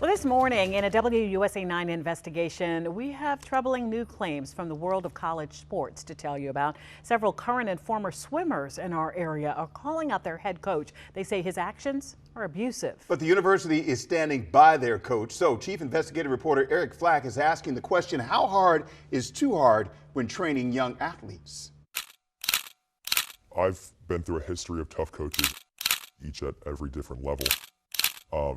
Well, this morning in a WUSA 9 investigation, we have troubling new claims from the world of college sports to tell you about. Several current and former swimmers in our area are calling out their head coach. They say his actions are abusive. But the university is standing by their coach. So Chief Investigative Reporter Eric Flack is asking the question, how hard is too hard when training young athletes? I've been through a history of tough coaches, each at every different level.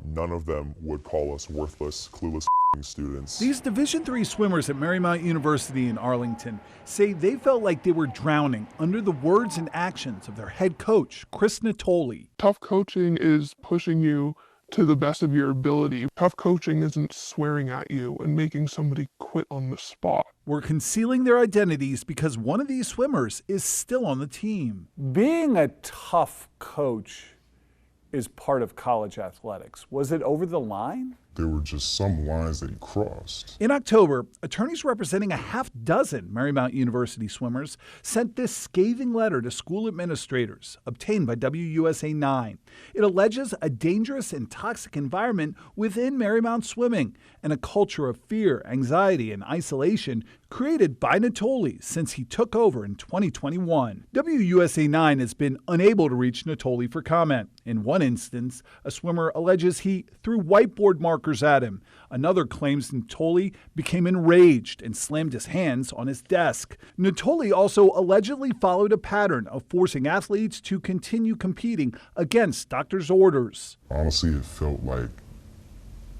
None of them would call us worthless, clueless students. These Division III swimmers at Marymount University in Arlington say they felt like they were drowning under the words and actions of their head coach, Chris Natoli. Tough coaching is pushing you to the best of your ability. Tough coaching isn't swearing at you and making somebody quit on the spot. Were concealing their identities because one of these swimmers is still on the team. Being a tough coach is part of college athletics. Was it over the line? There were just some lines that he crossed. In October, attorneys representing a half dozen Marymount University swimmers sent this scathing letter to school administrators, obtained by WUSA 9. It alleges a dangerous and toxic environment within Marymount swimming and a culture of fear, anxiety, and isolation created by Natoli since he took over in 2021. WUSA 9 has been unable to reach Natoli for comment. In one instance, a swimmer alleges he threw whiteboard markers at him. Another claims Natoli became enraged and slammed his hands on his desk. Natoli also allegedly followed a pattern of forcing athletes to continue competing against doctors' orders. Honestly, it felt like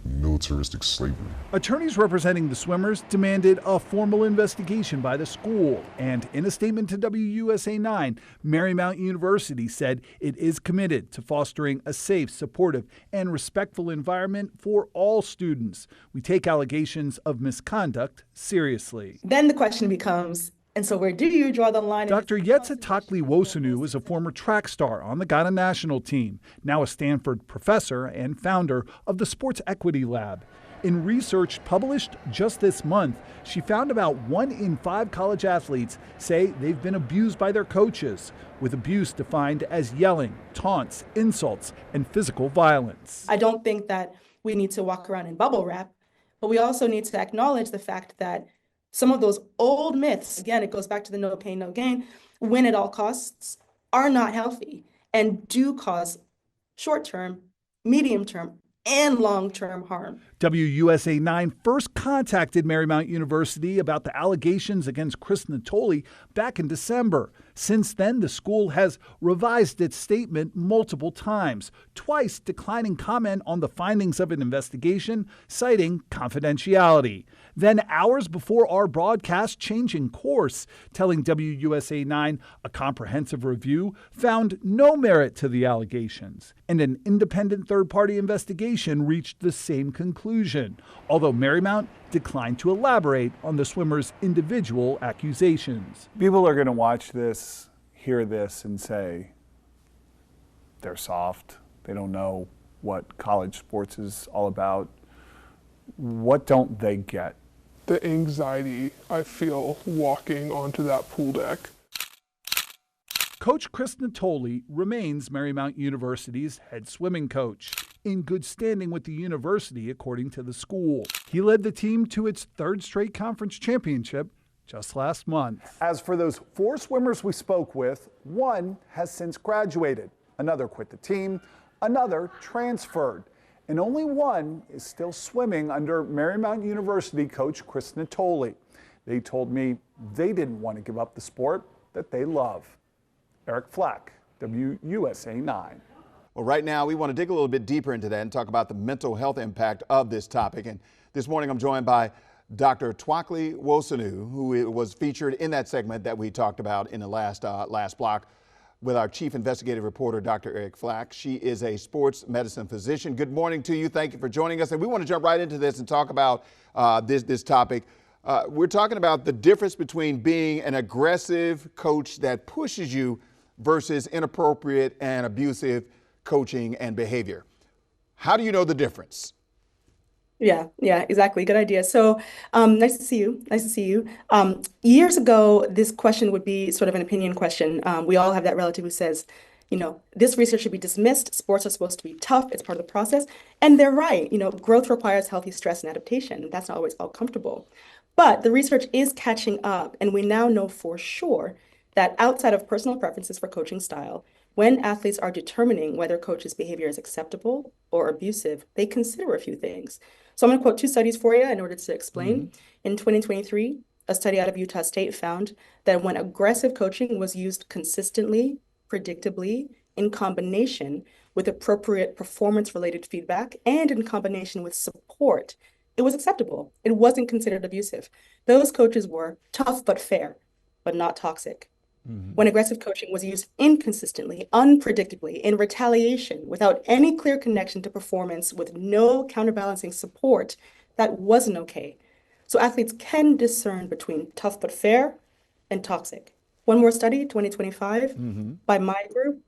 militaristic slavery. Attorneys representing the swimmers demanded a formal investigation by the school, and in a statement to WUSA 9, Marymount University said it is committed to fostering a safe, supportive, and respectful environment for all students. We take allegations of misconduct seriously. Then the question becomes, and so where do you draw the line? Dr. Yetsatakli Wosunu is a former track star on the Ghana national team, now a Stanford professor and founder of the Sports Equity Lab. In research published just this month, she found about 1 in 5 college athletes say they've been abused by their coaches, with abuse defined as yelling, taunts, insults, and physical violence. I don't think that we need to walk around in bubble wrap, but we also need to acknowledge the fact that some of those old myths, again, it goes back to the no pain, no gain, win at all costs, are not healthy and do cause short-term, medium-term, and long-term harm. WUSA 9 first contacted Marymount University about the allegations against Chris Natoli back in December. Since then, the school has revised its statement multiple times, twice declining comment on the findings of an investigation, citing confidentiality. Then, hours before our broadcast, changing course, telling WUSA 9 a comprehensive review found no merit to the allegations, and an independent third-party investigation reached the same conclusion, although Marymount declined to elaborate on the swimmers' individual accusations. People are going to watch this, hear this, and say, they're soft. They don't know what college sports is all about. What don't they get? The anxiety I feel walking onto that pool deck. Coach Chris Natoli remains Marymount University's head swimming coach, in good standing with the university, according to the school. He led the team to its 3rd straight conference championship just last month. As for those 4 swimmers we spoke with, one has since graduated, another quit the team, another transferred, and only one is still swimming under Marymount University coach Chris Natoli. They told me they didn't want to give up the sport that they love. Eric Flack, WUSA 9. Well, right now we want to dig a little bit deeper into that and talk about the mental health impact of this topic. And this morning I'm joined by Dr. Twakli Wosunu, who was featured in that segment that we talked about in the last block, with our chief investigative reporter, Dr. Eric Flack. She is a sports medicine physician. Good morning to you. Thank you for joining us. And we want to jump right into this and talk about this topic. We're talking about the difference between being an aggressive coach that pushes you versus inappropriate and abusive coaching and behavior. How do you know the difference? Yeah, exactly. Good idea. So nice to see you. Nice to see you. Years ago, this question would be sort of an opinion question. We all have that relative who says, This research should be dismissed. Sports are supposed to be tough. It's part of the process. And they're right. Growth requires healthy stress and adaptation. That's not always all comfortable. But the research is catching up, and we now know for sure that outside of personal preferences for coaching style, when athletes are determining whether coaches' behavior is acceptable or abusive, they consider a few things. So I'm going to quote two studies for you in order to explain. In 2023, a study out of Utah State found that when aggressive coaching was used consistently, predictably, in combination with appropriate performance-related feedback and in combination with support, it was acceptable. It wasn't considered abusive. Those coaches were tough but fair, but not toxic. When aggressive coaching was used inconsistently, unpredictably, in retaliation, without any clear connection to performance, with no counterbalancing support, that wasn't okay. So athletes can discern between tough but fair and toxic. One more study, 2025, by my group,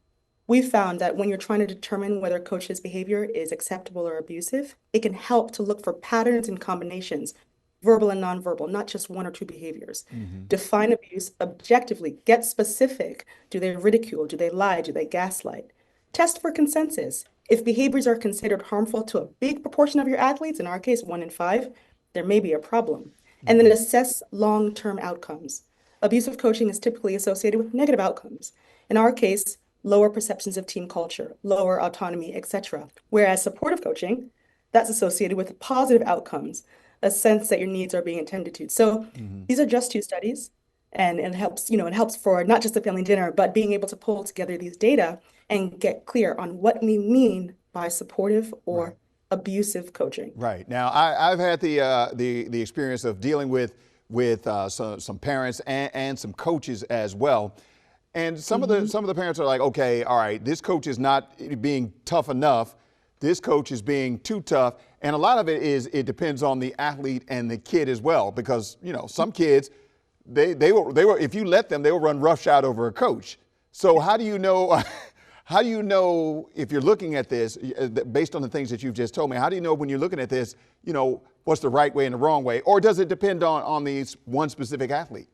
we found that when you're trying to determine whether a coach's behavior is acceptable or abusive, it can help to look for patterns and combinations, verbal and nonverbal, not just one or two behaviors. Define abuse objectively, get specific. Do they ridicule? Do they lie? Do they gaslight? Test for consensus. If behaviors are considered harmful to a big proportion of your athletes, in our case, 1 in 5, there may be a problem. And then assess long-term outcomes. Abusive coaching is typically associated with negative outcomes. In our case, lower perceptions of team culture, lower autonomy, etc. Whereas supportive coaching, that's associated with positive outcomes, a sense that your needs are being attended to. So these are just two studies, and it helps, it helps for not just the family dinner, but being able to pull together these data and get clear on what we mean by supportive or abusive coaching. Right. Now, I've had the experience of dealing with some parents and some coaches as well. And some of the parents are like, okay, all right, this coach is not being tough enough. This coach is being too tough. And a lot of it depends on the athlete and the kid as well, because, some kids, they will, if you let them, they will run roughshod over a coach. So how do you know, if you're looking at this, based on the things that you've just told me, how do you know when you're looking at this, what's the right way and the wrong way? Or does it depend on these one specific athlete?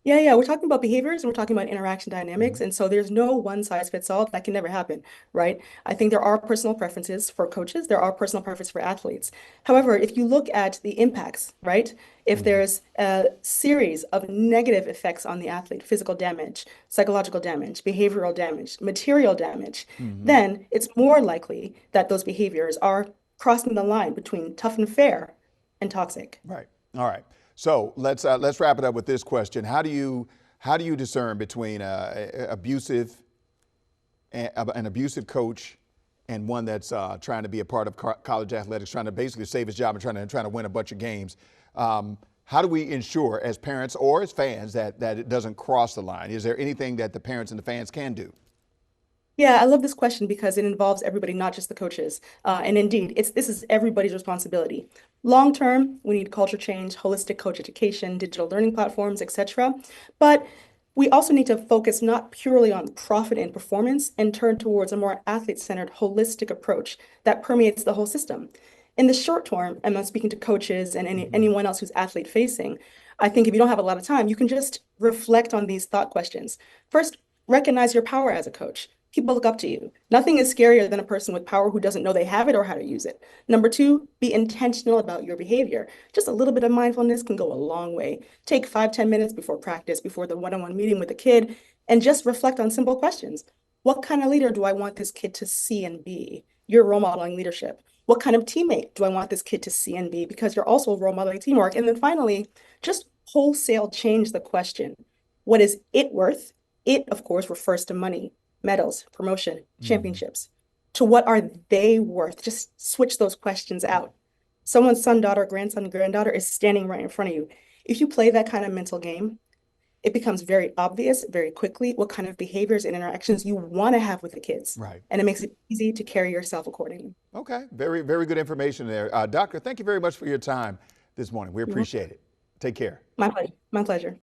Yeah, we're talking about behaviors and we're talking about interaction dynamics. And so there's no one size fits all. That can never happen, right? I think there are personal preferences for coaches. There are personal preferences for athletes. However, if you look at the impacts, right? If there's a series of negative effects on the athlete, physical damage, psychological damage, behavioral damage, material damage, then it's more likely that those behaviors are crossing the line between tough and fair and toxic. Right. All right. So let's wrap it up with this question. How do you discern between an abusive coach and one that's trying to be a part of college athletics, trying to basically save his job and trying to win a bunch of games? How do we ensure, as parents or as fans, that it doesn't cross the line? Is there anything that the parents and the fans can do? Yeah, I love this question because it involves everybody, not just the coaches. And indeed, this is everybody's responsibility. Long term, we need culture change, holistic coach education, digital learning platforms, etc. But we also need to focus not purely on profit and performance and turn towards a more athlete-centered, holistic approach that permeates the whole system. In the short term, and I'm speaking to coaches and anyone else who's athlete facing, I think if you don't have a lot of time, you can just reflect on these thought questions. First, recognize your power as a coach. People look up to you. Nothing is scarier than a person with power who doesn't know they have it or how to use it. Number two, be intentional about your behavior. Just a little bit of mindfulness can go a long way. Take 5-10 minutes before practice, before the one-on-one meeting with the kid, and just reflect on simple questions. What kind of leader do I want this kid to see and be? You're role modeling leadership. What kind of teammate do I want this kid to see and be? Because you're also role modeling teamwork. And then finally, just wholesale change the question. What is it worth? It, of course, refers to money, medals, promotion, championships. To what are they worth? Just switch those questions out. Someone's son, daughter, grandson, granddaughter is standing right in front of you. If you play that kind of mental game, it becomes very obvious very quickly what kind of behaviors and interactions you want to have with the kids. Right. And it makes it easy to carry yourself accordingly. Okay. Very, very good information there. Doctor, thank you very much for your time this morning. We appreciate it. Take care. My pleasure. My pleasure.